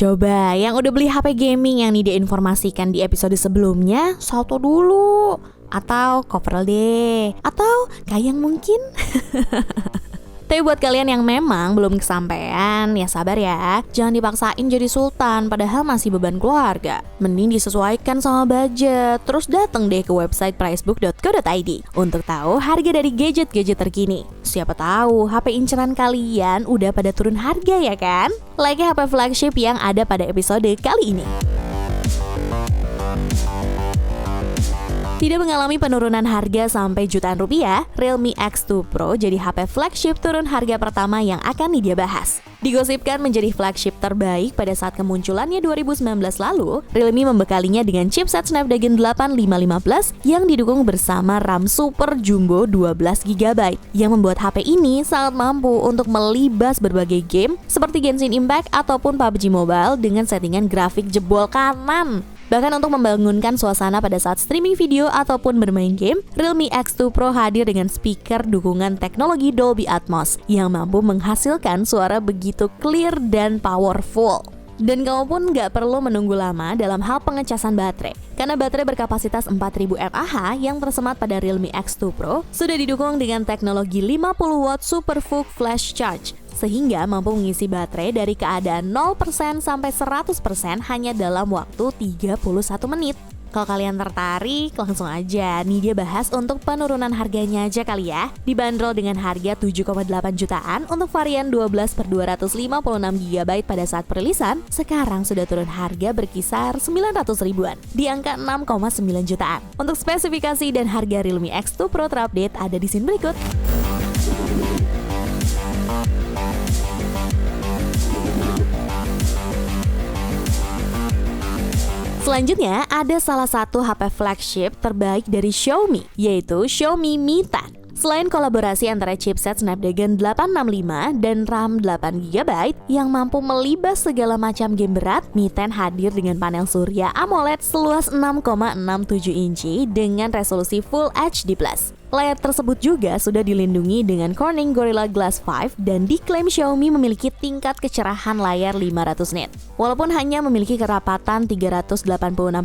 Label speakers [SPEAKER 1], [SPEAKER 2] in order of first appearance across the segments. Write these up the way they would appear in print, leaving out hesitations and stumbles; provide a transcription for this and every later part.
[SPEAKER 1] Coba yang udah beli HP gaming yang nih dia informasikan di episode sebelumnya, salto dulu. Atau cover deh. Atau kayang mungkin. Tapi buat kalian yang memang belum kesampean, ya sabar ya. Jangan dipaksain jadi sultan padahal masih beban keluarga. Mending disesuaikan sama budget. Terus dateng deh ke website pricebook.co.id untuk tahu harga dari gadget-gadget terkini. Siapa tahu HP inceran kalian udah pada turun harga ya kan? Like HP flagship yang ada pada episode kali ini. Tidak mengalami penurunan harga sampai jutaan rupiah, Realme X2 Pro jadi HP flagship turun harga pertama yang akan dia bahas. Digosipkan menjadi flagship terbaik pada saat kemunculannya 2019 lalu, Realme membekalinya dengan chipset Snapdragon 8515 yang didukung bersama RAM Super Jumbo 12GB yang membuat HP ini sangat mampu untuk melibas berbagai game seperti Genshin Impact ataupun PUBG Mobile dengan settingan grafik jebol kanan. Bahkan untuk membangunkan suasana pada saat streaming video ataupun bermain game, Realme X2 Pro hadir dengan speaker dukungan teknologi Dolby Atmos yang mampu menghasilkan suara begitu clear dan powerful. Dan kamu pun nggak perlu menunggu lama dalam hal pengecasan baterai, karena baterai berkapasitas 4000 mAh yang tersemat pada Realme X2 Pro sudah didukung dengan teknologi 50W SuperVOOC Flash Charge, sehingga mampu mengisi baterai dari keadaan 0% sampai 100% hanya dalam waktu 31 menit. Kalau kalian tertarik, langsung aja nih dia bahas untuk penurunan harganya aja kali ya. Dibanderol dengan harga 7,8 jutaan untuk varian 12/256GB pada saat perilisan, sekarang sudah turun harga berkisar 900 ribuan, di angka 6,9 jutaan. Untuk spesifikasi dan harga Realme X2 Pro terupdate ada di scene berikut. Selanjutnya, ada salah satu HP flagship terbaik dari Xiaomi, yaitu Xiaomi Mi 10. Selain kolaborasi antara chipset Snapdragon 865 dan RAM 8GB yang mampu melibas segala macam game berat, Mi 10 hadir dengan panel surya AMOLED seluas 6,67 inci dengan resolusi Full HD+. Layar tersebut juga sudah dilindungi dengan Corning Gorilla Glass 5 dan diklaim Xiaomi memiliki tingkat kecerahan layar 500 nit. Walaupun hanya memiliki kerapatan 386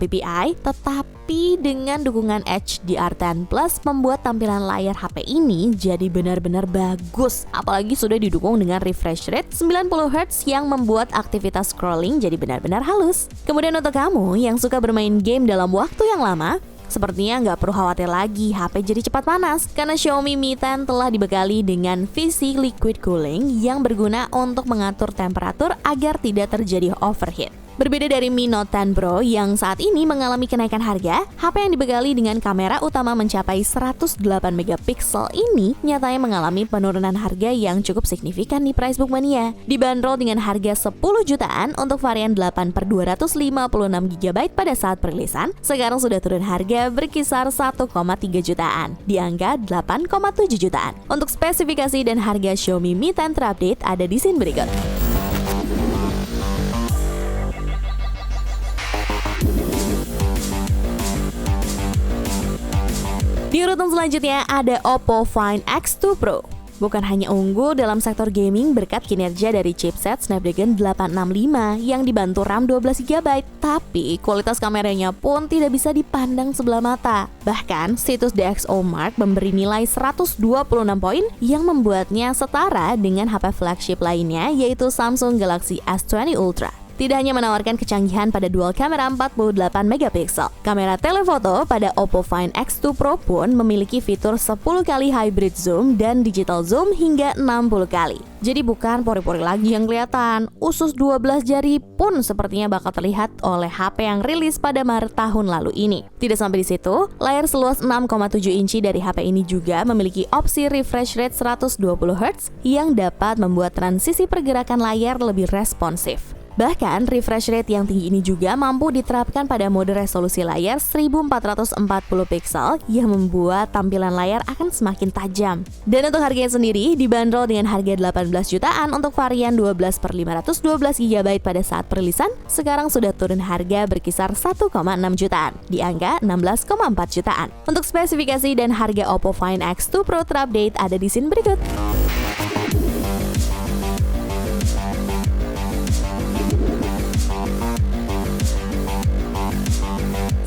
[SPEAKER 1] ppi, tetapi dengan dukungan HDR10 Plus membuat tampilan layar HP ini jadi benar-benar bagus. Apalagi sudah didukung dengan refresh rate 90Hz yang membuat aktivitas scrolling jadi benar-benar halus. Kemudian untuk kamu yang suka bermain game dalam waktu yang lama, sepertinya nggak perlu khawatir lagi HP jadi cepat panas, karena Xiaomi Mi 10 telah dibekali dengan VC Liquid Cooling yang berguna untuk mengatur temperatur agar tidak terjadi overheat. Berbeda dari Mi Note 10 Pro yang saat ini mengalami kenaikan harga, HP yang dibekali dengan kamera utama mencapai 108MP ini nyatanya mengalami penurunan harga yang cukup signifikan di Pricebook Mania. Dibanderol dengan harga 10 jutaan untuk varian 8/256GB pada saat perilisan, sekarang sudah turun harga berkisar 1,3 jutaan, di angka 8,7 jutaan. Untuk spesifikasi dan harga Xiaomi Mi 10 terupdate ada di scene berikut. Di urutan selanjutnya ada Oppo Find X2 Pro. Bukan hanya unggul dalam sektor gaming berkat kinerja dari chipset Snapdragon 865 yang dibantu RAM 12GB, tapi kualitas kameranya pun tidak bisa dipandang sebelah mata. Bahkan, situs DxOMark memberi nilai 126 poin yang membuatnya setara dengan HP flagship lainnya yaitu Samsung Galaxy S20 Ultra. Tidak hanya menawarkan kecanggihan pada dual kamera 48MP, kamera telefoto pada Oppo Find X2 Pro pun memiliki fitur 10 kali hybrid zoom dan digital zoom hingga 60 kali. Jadi bukan pori-pori lagi yang kelihatan, usus 12 jari pun sepertinya bakal terlihat oleh HP yang rilis pada Maret tahun lalu ini. Tidak sampai di situ, layar seluas 6,7 inci dari HP ini juga memiliki opsi refresh rate 120Hz yang dapat membuat transisi pergerakan layar lebih responsif. Bahkan, refresh rate yang tinggi ini juga mampu diterapkan pada mode resolusi layar 1440 yang membuat tampilan layar akan semakin tajam. Dan untuk harganya sendiri, dibanderol dengan harga 18 jutaan untuk varian 12/512GB pada saat perilisan, sekarang sudah turun harga berkisar 1,6 jutaan, di angka 16,4 jutaan. Untuk spesifikasi dan harga Oppo Find X2 Pro terupdate ada di scene berikut.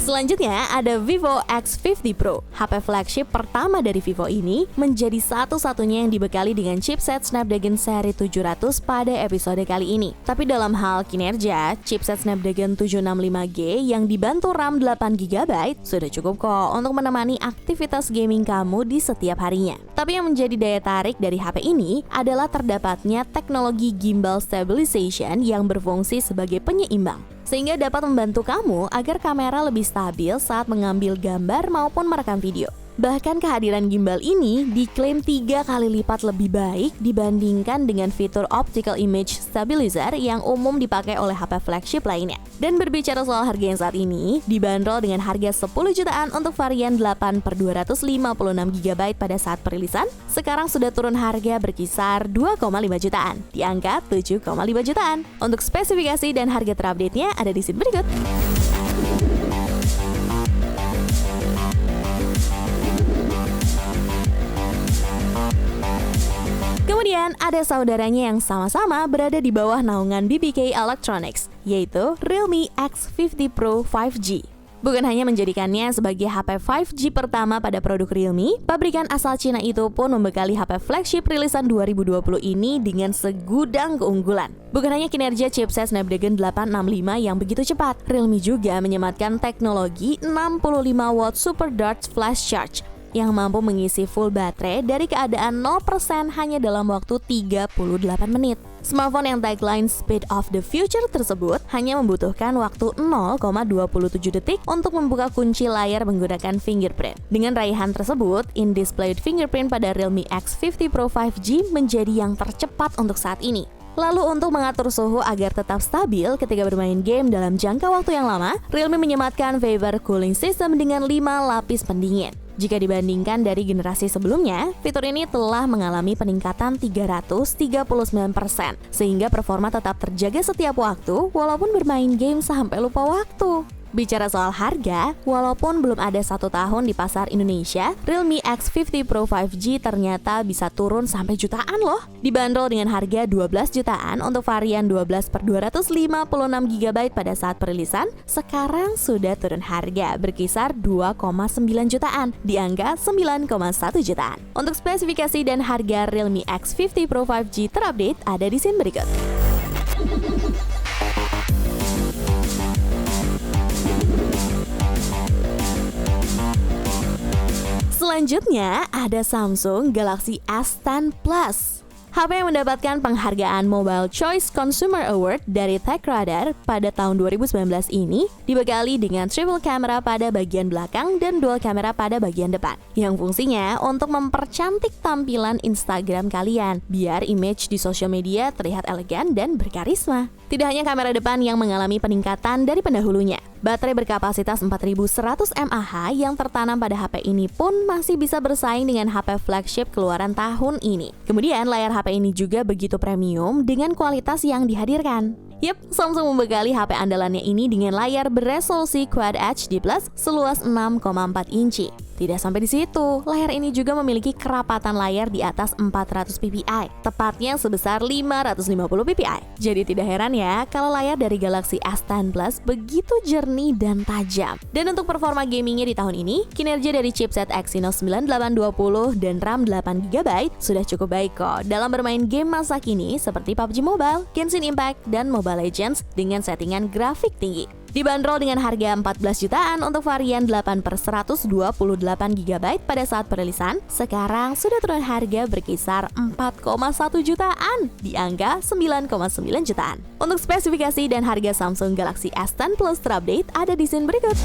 [SPEAKER 1] Selanjutnya ada Vivo X50 Pro. HP flagship pertama dari Vivo ini menjadi satu-satunya yang dibekali dengan chipset Snapdragon seri 700 pada episode kali ini. Tapi dalam hal kinerja, chipset Snapdragon 765G yang dibantu RAM 8GB sudah cukup kok untuk menemani aktivitas gaming kamu di setiap harinya. Tapi yang menjadi daya tarik dari HP ini adalah terdapatnya teknologi gimbal stabilization yang berfungsi sebagai penyeimbang, sehingga dapat membantu kamu agar kamera lebih stabil saat mengambil gambar maupun merekam video. Bahkan kehadiran gimbal ini diklaim 3 kali lipat lebih baik dibandingkan dengan fitur Optical Image Stabilizer yang umum dipakai oleh HP flagship lainnya. Dan berbicara soal harga yang saat ini, dibanderol dengan harga 10 jutaan untuk varian 8/256GB pada saat perilisan, sekarang sudah turun harga berkisar 2,5 jutaan, di angka 7,5 jutaan. Untuk spesifikasi dan harga terupdate-nya ada di scene berikut. Kemudian ada saudaranya yang sama-sama berada di bawah naungan BBK Electronics, yaitu Realme X50 Pro 5G. Bukan hanya menjadikannya sebagai HP 5G pertama pada produk Realme, pabrikan asal Cina itu pun membekali HP flagship rilisan 2020 ini dengan segudang keunggulan. Bukan hanya kinerja chipset Snapdragon 865 yang begitu cepat, Realme juga menyematkan teknologi 65W Super Dart Flash Charge yang mampu mengisi full baterai dari keadaan 0% hanya dalam waktu 38 menit. Smartphone yang tagline Speed of the Future tersebut hanya membutuhkan waktu 0,27 detik untuk membuka kunci layar menggunakan fingerprint. Dengan raihan tersebut, in-display fingerprint pada Realme X50 Pro 5G menjadi yang tercepat untuk saat ini. Lalu untuk mengatur suhu agar tetap stabil ketika bermain game dalam jangka waktu yang lama, Realme menyematkan Vapor Cooling System dengan 5 lapis pendingin. Jika dibandingkan dari generasi sebelumnya, fitur ini telah mengalami peningkatan 339%, sehingga performa tetap terjaga setiap waktu walaupun bermain game sampai lupa waktu. Bicara soal harga, walaupun belum ada 1 tahun di pasar Indonesia, Realme X50 Pro 5G ternyata bisa turun sampai jutaan loh. Dibanderol dengan harga 12 jutaan untuk varian 12/256GB pada saat perilisan, sekarang sudah turun harga berkisar 2,9 jutaan, di angka 9,1 jutaan. Untuk spesifikasi dan harga Realme X50 Pro 5G terupdate ada di scene berikut. Selanjutnya ada Samsung Galaxy S10 Plus. HP yang mendapatkan penghargaan Mobile Choice Consumer Award dari TechRadar pada tahun 2019 ini dibekali dengan triple camera pada bagian belakang dan dual kamera pada bagian depan, yang fungsinya untuk mempercantik tampilan Instagram kalian biar image di sosial media terlihat elegan dan berkarisma. Tidak hanya kamera depan yang mengalami peningkatan dari pendahulunya, baterai berkapasitas 4100 mAh yang tertanam pada HP ini pun masih bisa bersaing dengan HP flagship keluaran tahun ini. Kemudian layar HP ini juga begitu premium dengan kualitas yang dihadirkan. Yap, Samsung membekali HP andalannya ini dengan layar beresolusi Quad HD Plus seluas 6,4 inci. Tidak sampai di situ, layar ini juga memiliki kerapatan layar di atas 400 ppi, tepatnya sebesar 550 ppi. Jadi tidak heran ya kalau layar dari Galaxy S10 Plus begitu jernih dan tajam. Dan untuk performa gamingnya di tahun ini, kinerja dari chipset Exynos 9820 dan RAM 8GB sudah cukup baik kok dalam bermain game masa kini seperti PUBG Mobile, Genshin Impact, dan Mobile Legends dengan settingan grafik tinggi. Dibanderol dengan harga 14 jutaan untuk varian 8/128GB pada saat perilisan, sekarang sudah turun harga berkisar 4,1 jutaan, di angka 9,9 jutaan. Untuk spesifikasi dan harga Samsung Galaxy S10 Plus terupdate ada di scene berikut.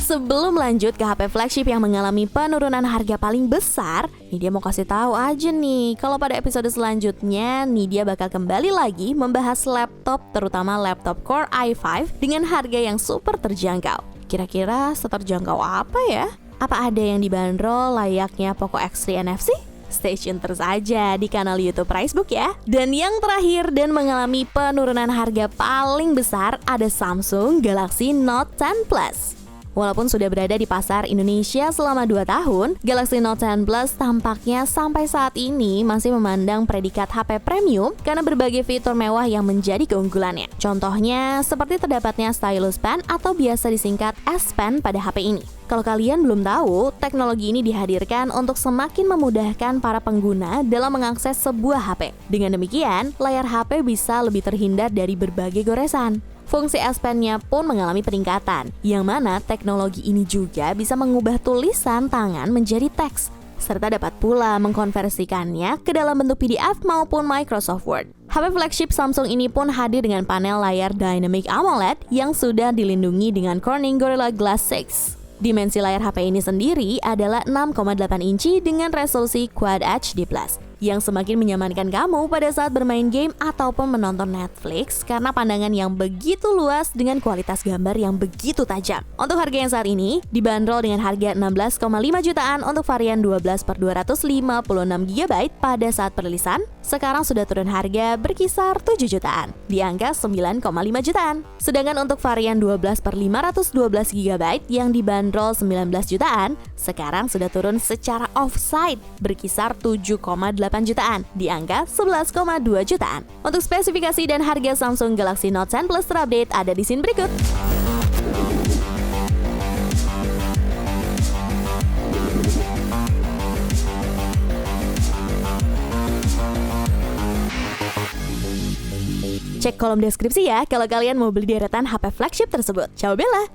[SPEAKER 1] Sebelum lanjut ke HP flagship yang mengalami penurunan harga paling besar, Nidia mau kasih tahu aja nih, kalau pada episode selanjutnya Nidia bakal kembali lagi membahas laptop, terutama laptop Core i5 dengan harga yang super terjangkau. Kira-kira seterjangkau apa ya? Apa ada yang dibanderol layaknya Poco X3 NFC? Stay tune terus aja di kanal YouTube Pricebook ya. Dan yang terakhir dan mengalami penurunan harga paling besar ada Samsung Galaxy Note 10 Plus. Walaupun sudah berada di pasar Indonesia selama 2 tahun, Galaxy Note 10 Plus tampaknya sampai saat ini masih memandang predikat HP premium karena berbagai fitur mewah yang menjadi keunggulannya. Contohnya, seperti terdapatnya stylus pen atau biasa disingkat S Pen pada HP ini. Kalau kalian belum tahu, teknologi ini dihadirkan untuk semakin memudahkan para pengguna dalam mengakses sebuah HP. Dengan demikian, layar HP bisa lebih terhindar dari berbagai goresan. Fungsi S Pen-nya pun mengalami peningkatan, yang mana teknologi ini juga bisa mengubah tulisan tangan menjadi teks, serta dapat pula mengkonversikannya ke dalam bentuk PDF maupun Microsoft Word. HP flagship Samsung ini pun hadir dengan panel layar Dynamic AMOLED yang sudah dilindungi dengan Corning Gorilla Glass 6. Dimensi layar HP ini sendiri adalah 6,8 inci dengan resolusi Quad HD+, yang semakin menyamankan kamu pada saat bermain game ataupun menonton Netflix karena pandangan yang begitu luas dengan kualitas gambar yang begitu tajam. Untuk harga yang saat ini, dibanderol dengan harga 16,5 jutaan untuk varian 12/256 GB pada saat perilisan, sekarang sudah turun harga berkisar 7 jutaan, di angka 9,5 jutaan. Sedangkan untuk varian 12/512 GB yang dibanderol 19 jutaan, sekarang sudah turun secara offside berkisar 7,8 jutaan, di angka 11,2 jutaan. Untuk spesifikasi dan harga Samsung Galaxy Note 10 Plus terupdate ada di scene berikut. Cek kolom deskripsi ya kalau kalian mau beli deretan HP flagship tersebut. Ciao Bella!